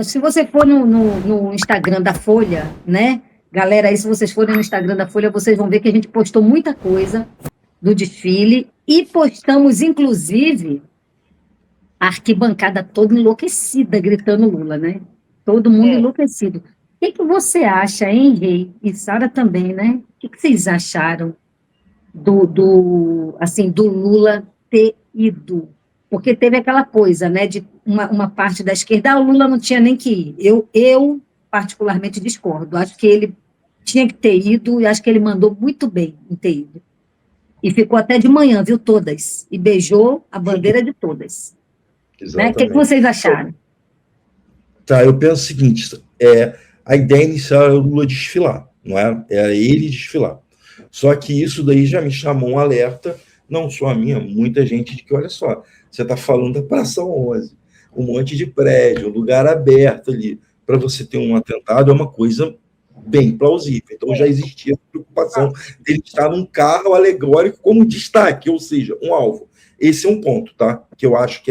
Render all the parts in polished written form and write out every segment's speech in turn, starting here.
se você for no Instagram da Folha, né? Galera, aí se vocês forem no Instagram da Folha, vocês vão ver que a gente postou muita coisa do desfile e postamos, inclusive, a arquibancada toda enlouquecida, gritando Lula, né? Todo mundo enlouquecido. O que você acha, hein, Rei? E Sara também, né? O que vocês acharam assim, do Lula ter ido? Porque teve aquela coisa, né, de uma parte da esquerda, o Lula não tinha nem que ir. Eu particularmente discordo. Acho que ele tinha que ter ido e acho que ele mandou muito bem em ter ido. E ficou até de manhã, viu, todas. E beijou a bandeira de todas. Né? O que vocês acharam? Tá, eu penso o seguinte, a ideia inicial era o Lula desfilar, não era? Era ele desfilar. Só que isso daí já me chamou um alerta, não só a minha, muita gente, de que, olha só, você está falando da Praça 11, um monte de prédio, um lugar aberto ali, para você ter um atentado é uma coisa bem plausível. Então já existia a preocupação dele estar num carro alegórico como destaque, ou seja, um alvo. Esse é um ponto, tá? Que eu acho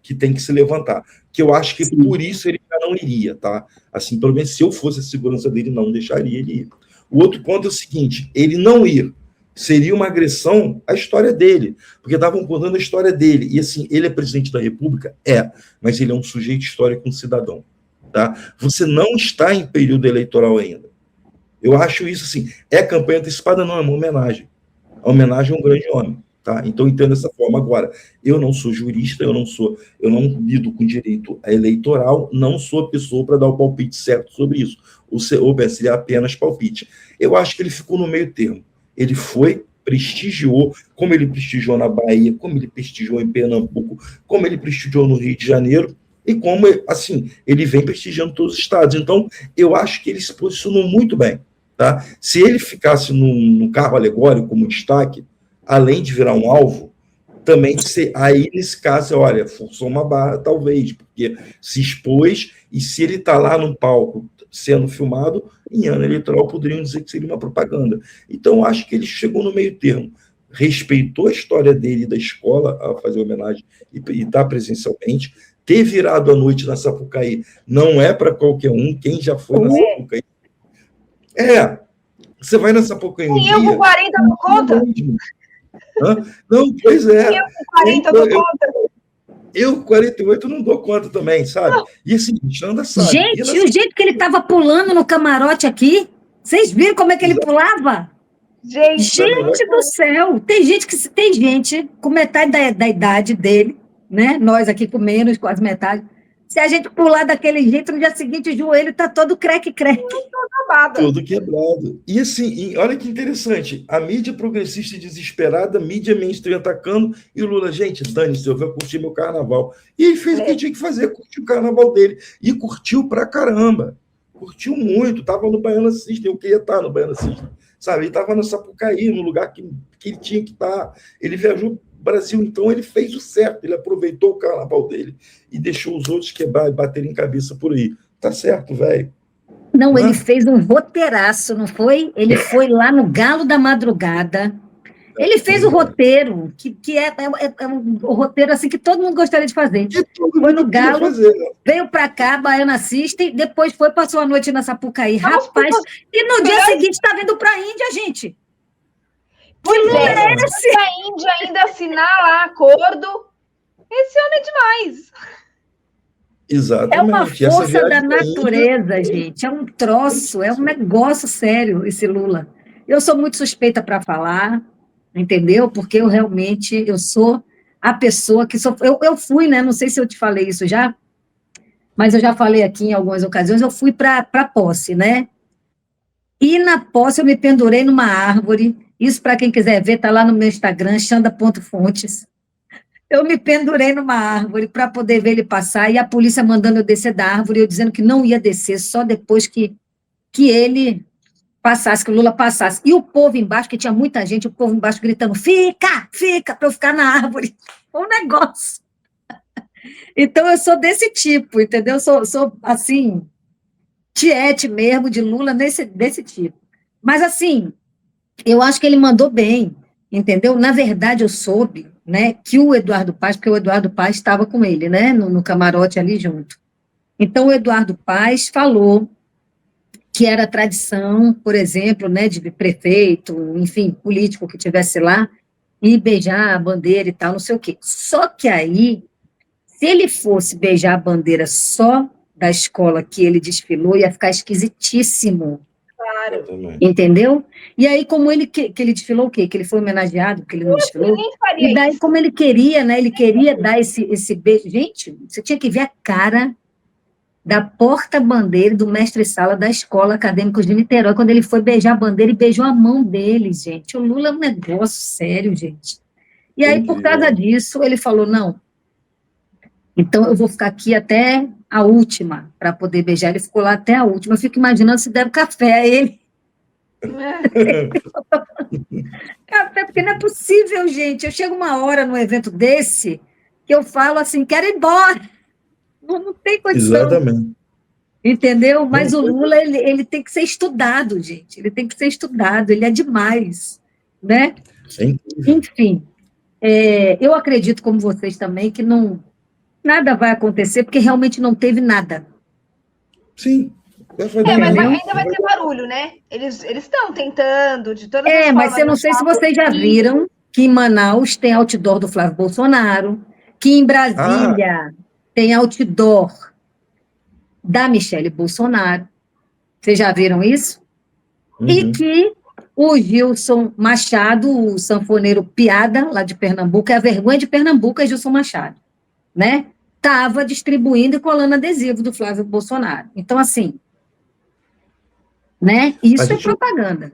que tem que se levantar. Que eu acho que por isso ele já não iria, tá? Assim, pelo menos se eu fosse a segurança dele, não deixaria ele ir. O outro ponto é o seguinte, ele não ir seria uma agressão à história dele, porque estavam contando a história dele. E assim, ele é presidente da República? Mas ele é um sujeito histórico, um cidadão. Tá? Você não está em período eleitoral ainda. Eu acho isso assim, campanha antecipada? Não, é uma homenagem. A homenagem a um grande homem. Tá? Então, entendo dessa forma. Agora, eu não sou jurista, eu não lido com direito eleitoral, não sou a pessoa para dar o palpite certo sobre isso. Ou seria apenas palpite. Eu acho que ele ficou no meio termo. Ele foi, prestigiou, como ele prestigiou na Bahia, como ele prestigiou em Pernambuco, como ele prestigiou no Rio de Janeiro, e como, assim, ele vem prestigiando todos os estados. Então, eu acho que ele se posicionou muito bem. Tá? Se ele ficasse num carro alegórico como destaque, além de virar um alvo, também aí, nesse caso, olha, forçou uma barra, talvez, porque se expôs, e se ele está lá num palco sendo filmado, em ano eleitoral poderiam dizer que seria uma propaganda. Então, acho que ele chegou no meio termo, respeitou a história dele da escola, a fazer homenagem e estar presencialmente, ter virado a noite na Sapucaí não é para qualquer um, quem já foi na Sapucaí. Você vai na Sapucaí um dia... eu com 40 não conta? Não, pois é. Eu com 40 não conta? Eu com 48 não dou conta também, sabe? E assim, Xanda sabe. Gente, e o jeito que ele estava pulando no camarote aqui, vocês viram como é que ele pulava? Gente do céu! Tem gente com metade da idade dele, né? Nós aqui com menos, quase metade. Se a gente pular daquele jeito, no dia seguinte o joelho está todo creque-creque. Todo quebrado. E assim, olha que interessante, a mídia progressista desesperada, a mídia mainstream atacando, e o Lula, gente, dane-se, eu vou curtir meu carnaval. E ele fez o que tinha que fazer, curtiu o carnaval dele. E curtiu pra caramba. Curtiu muito, estava no Baiana System, eu queria estar no Baiana System. Sabe, ele estava na Sapucaí, no lugar que ele tinha que estar. Ele viajou Brasil, então ele fez o certo, ele aproveitou o carnaval dele e deixou os outros quebrar e baterem cabeça por aí. Tá certo, velho. Não, ele fez um roteiraço, não foi? Ele foi lá no Galo da Madrugada. Ele fez o roteiro, que é um roteiro assim que todo mundo gostaria de fazer. Foi no Galo, veio para cá, Baiana System, depois passou a noite na Sapucaí. Rapaz, e no dia seguinte está vindo para a Índia, gente. Pois é, se a Índia ainda assinar lá acordo, esse homem é demais. Exatamente. É uma força da natureza, gente. É um troço, é um negócio sério esse Lula. Eu sou muito suspeita para falar, entendeu? Porque eu sou a pessoa que sou. Eu fui, né? Não sei se eu te falei isso já, mas eu já falei aqui em algumas ocasiões. Eu fui para posse, né? E na posse eu me pendurei numa árvore. Isso, para quem quiser ver, está lá no meu Instagram, xanda.fontes. Eu me pendurei numa árvore para poder ver ele passar, e a polícia mandando eu descer da árvore, eu dizendo que não ia descer, só depois que ele passasse, que o Lula passasse. E o povo embaixo, que tinha muita gente, o povo embaixo gritando, fica, para eu ficar na árvore. Um negócio. Então, eu sou desse tipo, entendeu? Eu sou assim, tiete mesmo, de Lula, desse tipo. Mas, assim, eu acho que ele mandou bem, entendeu? Na verdade, eu soube, né, que o Eduardo Paes, porque o Eduardo Paes estava com ele, né, no camarote ali junto. Então, o Eduardo Paes falou que era tradição, por exemplo, né, de prefeito, enfim, político que estivesse lá, e beijar a bandeira e tal, não sei o quê. Só que aí, se ele fosse beijar a bandeira só da escola que ele desfilou, ia ficar esquisitíssimo. Claro. Entendeu? E aí, como ele que ele desfilou o quê? Que ele foi homenageado, porque ele não desfilou. E daí, como ele queria, né? Ele queria dar esse beijo. Gente, você tinha que ver a cara da porta-bandeira do mestre-sala da Escola Acadêmicos de Niterói, quando ele foi beijar a bandeira e beijou a mão dele, gente. O Lula é um negócio sério, gente. E aí, por causa disso, ele falou, não, então eu vou ficar aqui até a última, para poder beijar. Ele ficou lá até a última. Eu fico imaginando se der café a ele. Café, porque não é possível, gente. Eu chego uma hora no evento desse, que eu falo assim, quero ir embora. Não tem condição. Exatamente. Entendeu? Mas o Lula, ele tem que ser estudado, gente. Ele tem que ser estudado, ele é demais, né? Enfim, eu acredito, como vocês também, que nada vai acontecer, porque realmente não teve nada. Sim. Mas ainda vai ter barulho, né? Eles estão tentando, de todas as formas. Mas eu não sei se vocês já viram que em Manaus tem outdoor do Flávio Bolsonaro, que em Brasília tem outdoor da Michele Bolsonaro. Vocês já viram isso? Uhum. E que o Gilson Machado, o sanfoneiro piada lá de Pernambuco, é a vergonha de Pernambuco, é Gilson Machado, né? Estava distribuindo e colando adesivo do Flávio Bolsonaro. Então, assim, né? Isso é propaganda.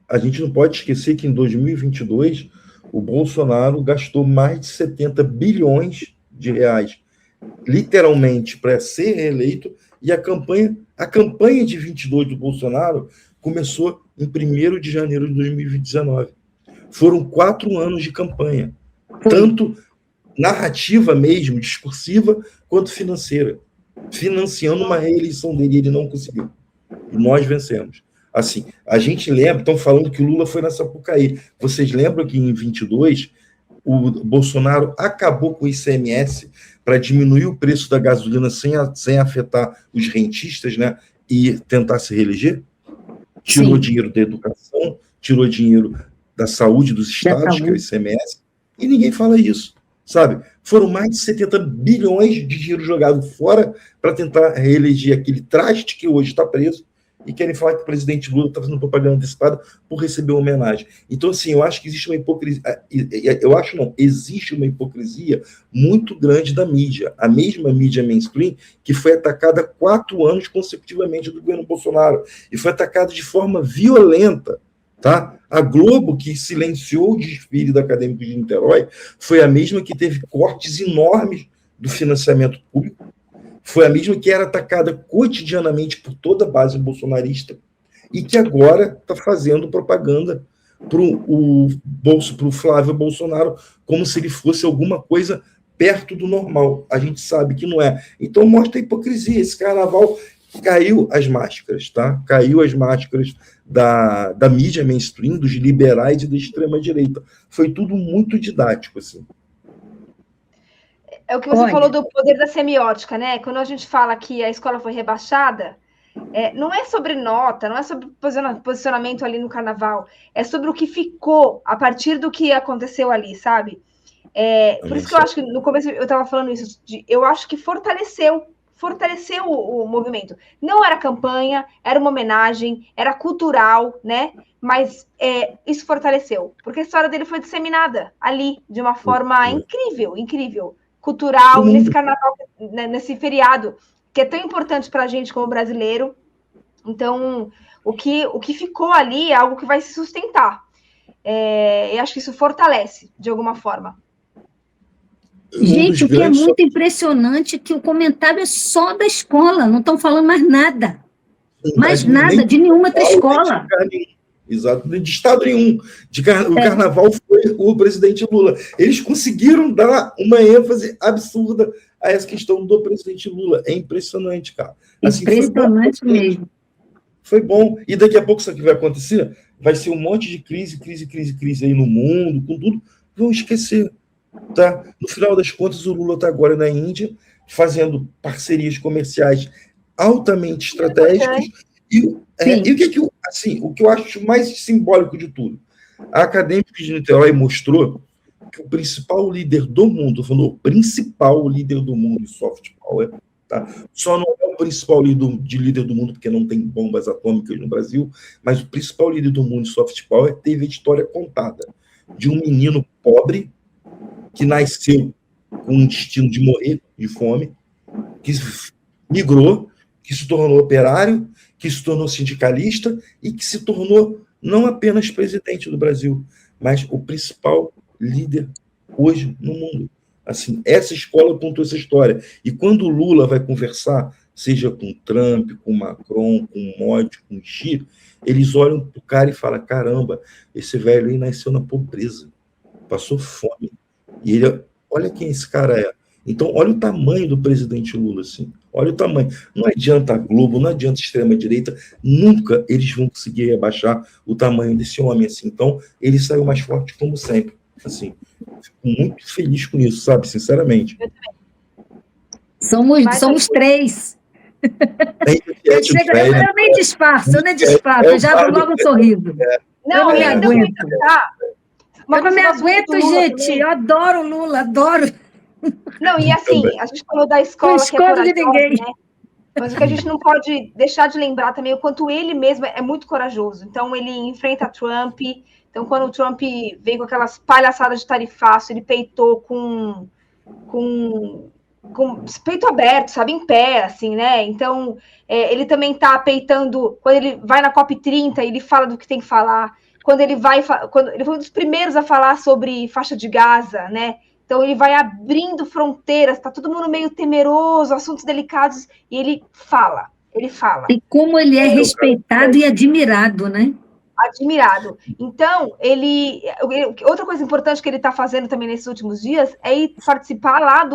A gente não pode esquecer que em 2022 o Bolsonaro gastou mais de 70 bilhões de reais, literalmente, para ser reeleito, e a campanha de 22 do Bolsonaro começou em 1º de janeiro de 2019. Foram 4 anos de campanha, tanto narrativa mesmo, discursiva, quanto financeira, financiando uma reeleição dele, ele não conseguiu. E nós vencemos. Assim, a gente lembra, estão falando que o Lula foi na Sapucaí. Vocês lembram que em 22 o Bolsonaro acabou com o ICMS para diminuir o preço da gasolina sem afetar os rentistas, né? E tentar se reeleger? Tirou dinheiro da educação, tirou dinheiro da saúde dos estados, que é o ICMS, e ninguém fala isso, sabe? Foram mais de 70 bilhões de dinheiro jogado fora para tentar reeleger aquele traste que hoje está preso, e querem falar que o presidente Lula está fazendo propaganda antecipada por receber uma homenagem. Então, assim, eu acho que existe uma hipocrisia, existe uma hipocrisia muito grande da mídia, a mesma mídia mainstream que foi atacada 4 anos consecutivamente do governo Bolsonaro, e foi atacada de forma violenta, tá? A Globo, que silenciou o desfile da Acadêmicos de Niterói, foi a mesma que teve cortes enormes do financiamento público, foi a mesma que era atacada cotidianamente por toda a base bolsonarista e que agora está fazendo propaganda para o Flávio Bolsonaro como se ele fosse alguma coisa perto do normal. A gente sabe que não é. Então mostra a hipocrisia. Esse carnaval caiu as máscaras, tá? Caiu as máscaras da mídia mainstream, dos liberais e da extrema-direita. Foi tudo muito didático, assim. É o que você falou do poder da semiótica, né? Quando a gente fala que a escola foi rebaixada, não é sobre nota, não é sobre posicionamento ali no carnaval, é sobre o que ficou a partir do que aconteceu ali, sabe? Por isso que eu acho que no começo eu estava falando isso, eu acho que fortaleceu o movimento. Não era campanha, era uma homenagem, era cultural, né? Mas isso fortaleceu, porque a história dele foi disseminada ali de uma forma incrível. Cultural, nesse carnaval, nesse feriado, que é tão importante para a gente como brasileiro. Então, o que ficou ali é algo que vai se sustentar. E acho que isso fortalece, de alguma forma. Gente, o que é muito impressionante é que o comentário é só da escola, não estão falando mais nada. Mais nada, de nenhuma outra escola. Exato, de estado nenhum. O carnaval foi o presidente Lula. Eles conseguiram dar uma ênfase absurda a essa questão do presidente Lula. É impressionante, cara. Assim, impressionante mesmo. Foi bom. E daqui a pouco, sabe o que vai acontecer? Vai ser um monte de crise aí no mundo, com tudo. Vão esquecer. Tá? No final das contas, o Lula está agora na Índia, fazendo parcerias comerciais altamente estratégicas. E o que eu acho mais simbólico de tudo, a Acadêmicos de Niterói mostrou que o principal líder do mundo, falou, o principal líder do mundo em soft power, tá? Só não é o principal líder do mundo porque não tem bombas atômicas no Brasil, mas o principal líder do mundo em soft power teve a história contada de um menino pobre que nasceu com um destino de morrer de fome, que migrou, que se tornou operário, que se tornou sindicalista e que se tornou não apenas presidente do Brasil, mas o principal líder hoje no mundo. Assim, essa escola contou essa história. E quando o Lula vai conversar, seja com Trump, com Macron, com Modi, com Xi, eles olham para o cara e falam, caramba, esse velho aí nasceu na pobreza, passou fome. E ele, olha quem esse cara é. Então, olha o tamanho do presidente Lula, assim. Olha o tamanho. Não adianta a Globo, não adianta a extrema-direita, nunca eles vão conseguir rebaixar o tamanho desse homem, assim. Então, ele saiu mais forte, como sempre. Assim, fico muito feliz com isso, sabe? Sinceramente. Somos três. Eu nem disfarço, eu já abro logo um sorriso. Não, eu não me aguento. Eu não me aguento, gente. Eu adoro o Lula, adoro. Não, e assim, a gente falou da escola, que é corajosa, de ninguém. Né? Mas o que a gente não pode deixar de lembrar também é o quanto ele mesmo é muito corajoso. Então, ele enfrenta Trump. Então, quando o Trump veio com aquelas palhaçadas de tarifaço, ele peitou com peito aberto, sabe, em pé, assim, né? Então, ele também tá peitando, quando ele vai na COP30, ele fala do que tem que falar. Quando ele foi um dos primeiros a falar sobre faixa de Gaza, né? Então, ele vai abrindo fronteiras, tá todo mundo meio temeroso, assuntos delicados, e ele fala. E como ele é respeitado e admirado, né? Admirado. Então, outra coisa importante que ele está fazendo também nesses últimos dias é ir participar lá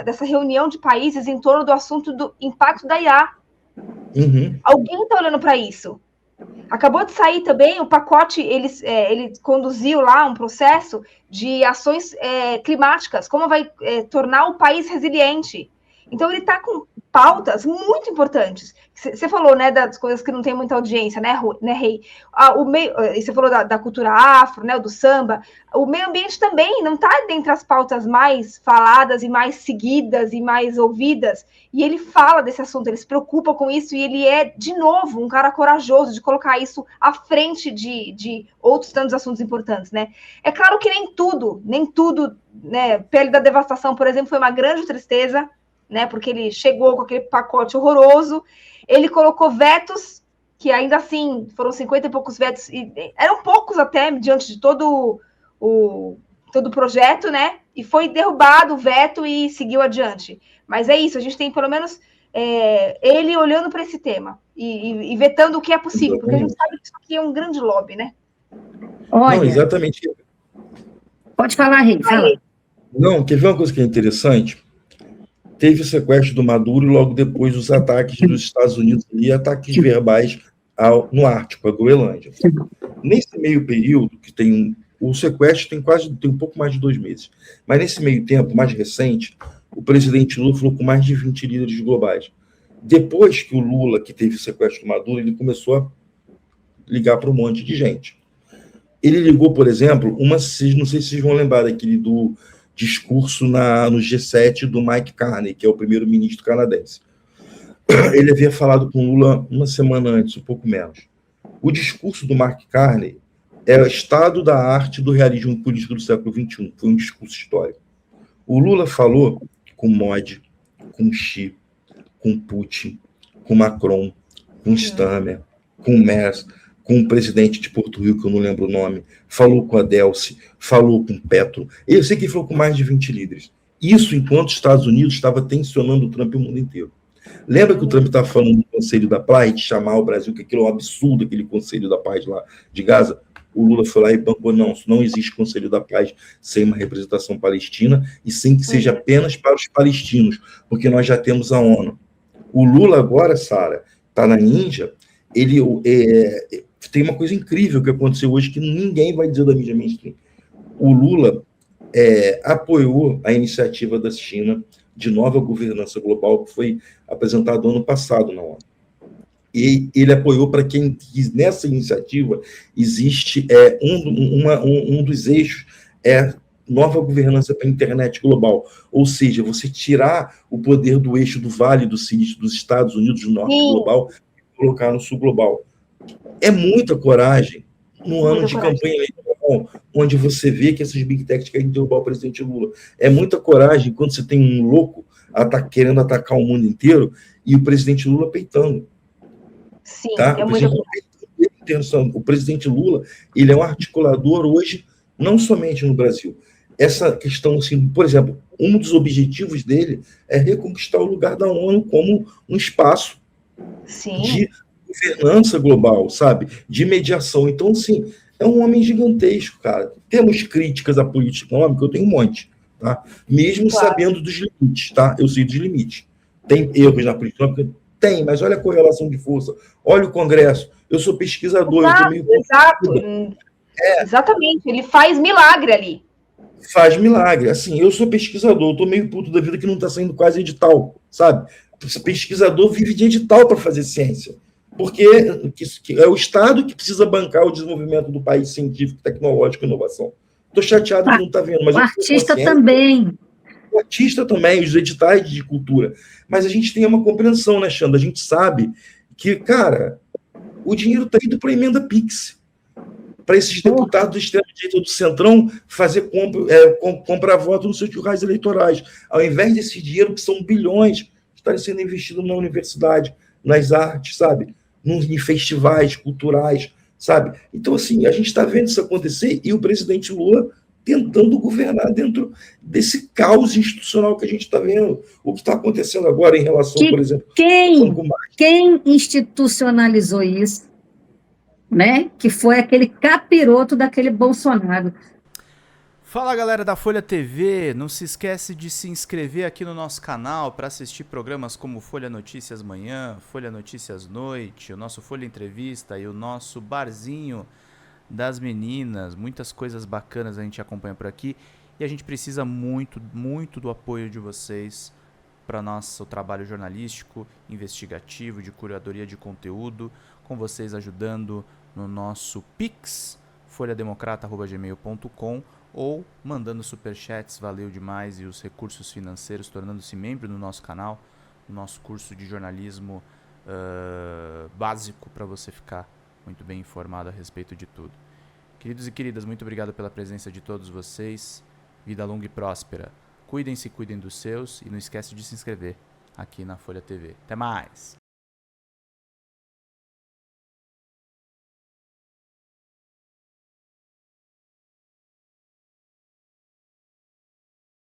dessa reunião de países em torno do assunto do impacto da IA. Uhum. Alguém está olhando para isso. Acabou de sair também o pacote, ele conduziu lá um processo de ações climáticas, como vai tornar o país resiliente. Então, ele está com pautas muito importantes. Você falou, né, das coisas que não tem muita audiência, né, Rei? Você falou da cultura afro, né, do samba. O meio ambiente também não está dentre as pautas mais faladas e mais seguidas e mais ouvidas. E ele fala desse assunto, ele se preocupa com isso e ele é, de novo, um cara corajoso de colocar isso à frente de outros tantos assuntos importantes, né? É claro que nem tudo, né, pele da devastação, por exemplo, foi uma grande tristeza, né, porque ele chegou com aquele pacote horroroso, ele colocou vetos, que ainda assim foram 50 e poucos vetos, e eram poucos até, diante de todo o projeto, né, e foi derrubado o veto e seguiu adiante. Mas é isso, a gente tem pelo menos ele olhando para esse tema e vetando o que é possível, porque a gente sabe que isso aqui é um grande lobby, né? Olha, não, exatamente. Pode falar, Rei, fala. Não, quer ver uma coisa que é interessante? Teve o sequestro do Maduro logo depois dos ataques dos Estados Unidos e ataques verbais no Ártico, a Groenlândia. Nesse meio período, que tem o sequestro tem um pouco mais de 2 meses, mas nesse meio tempo, mais recente, o presidente Lula falou com mais de 20 líderes globais. Depois que o Lula, que teve o sequestro do Maduro, ele começou a ligar para um monte de gente. Ele ligou, por exemplo, não sei se vocês vão lembrar daquele do discurso no G7 do Mike Carney, que é o primeiro-ministro canadense. Ele havia falado com Lula uma semana antes, um pouco menos. O discurso do Mike Carney é o estado da arte do realismo político do século XXI. Foi um discurso histórico. O Lula falou com Modi, com Xi, com Putin, com Macron, com Stammer, com Merz, com o presidente de Porto Rico, que eu não lembro o nome, falou com a Delcy, falou com Petro. Eu sei que falou com mais de 20 líderes. Isso enquanto os Estados Unidos estava tensionando o Trump o mundo inteiro. Lembra que o Trump estava falando do Conselho da Paz, de chamar o Brasil, que aquilo é um absurdo, aquele Conselho da Paz lá de Gaza? O Lula foi lá e bancou, não existe Conselho da Paz sem uma representação palestina e sem que seja apenas para os palestinos, porque nós já temos a ONU. O Lula agora, Sara, está na Índia, ele tem uma coisa incrível que aconteceu hoje que ninguém vai dizer da mídia mainstream. O Lula apoiou a iniciativa da China de nova governança global que foi apresentado ano passado na ONU. E ele apoiou para quem nessa iniciativa existe um dos eixos nova governança para a internet global, ou seja, você tirar o poder do eixo do Vale do Silício dos Estados Unidos do Norte global e colocar no Sul global. É muita coragem no ano de campanha eleitoral, onde você vê que essas big techs querem derrubar o presidente Lula. É muita coragem quando você tem um louco querendo atacar o mundo inteiro e o presidente Lula peitando. Sim, tá? O presidente Lula, ele é um articulador hoje, não somente no Brasil. Essa questão, assim, por exemplo, um dos objetivos dele é reconquistar o lugar da ONU como um espaço de governança global, sabe? De mediação. Então, assim, é um homem gigantesco, cara. Temos críticas à política econômica, eu tenho um monte, tá? Mesmo sabendo dos limites, tá? Eu sei dos limites. Tem erros na política econômica? Tem, mas olha a correlação de força. Olha o Congresso. Eu sou pesquisador, eu tô meio... Exatamente, ele faz milagre ali. Faz milagre. Assim, eu sou pesquisador, eu tô meio puto da vida que não tá saindo quase edital, sabe? Pesquisador vive de edital para fazer ciência. Porque é o Estado que precisa bancar o desenvolvimento do país científico, tecnológico e inovação. Estou chateado que não está vendo. Mas o artista também. O artista também, os editais de cultura. Mas a gente tem uma compreensão, né, Xanda? A gente sabe que, cara, o dinheiro está indo para a emenda Pix. Para esses deputados do extremo-direita do Centrão fazer comprar voto nos seus currais eleitorais. Ao invés desse dinheiro, que são bilhões, estarem sendo investidos na universidade, nas artes, sabe? Em festivais culturais, sabe? Então, assim, a gente está vendo isso acontecer e o presidente Lula tentando governar dentro desse caos institucional que a gente está vendo. O que está acontecendo agora em relação, por exemplo... Quem institucionalizou isso? Né? Que foi aquele capiroto daquele Bolsonaro. Fala, galera da Folha TV, não se esquece de se inscrever aqui no nosso canal para assistir programas como Folha Notícias Manhã, Folha Notícias Noite, o nosso Folha Entrevista e o nosso Barzinho das Meninas. Muitas coisas bacanas a gente acompanha por aqui e a gente precisa muito, muito do apoio de vocês para nosso trabalho jornalístico, investigativo, de curadoria de conteúdo, com vocês ajudando no nosso Pix, folhademocrata@gmail.com, ou mandando superchats, valeu demais, e os recursos financeiros, tornando-se membro do nosso canal, no nosso curso de jornalismo básico, para você ficar muito bem informado a respeito de tudo. Queridos e queridas, muito obrigado pela presença de todos vocês, vida longa e próspera. Cuidem-se, cuidem dos seus, e não esquece de se inscrever aqui na Folha TV. Até mais!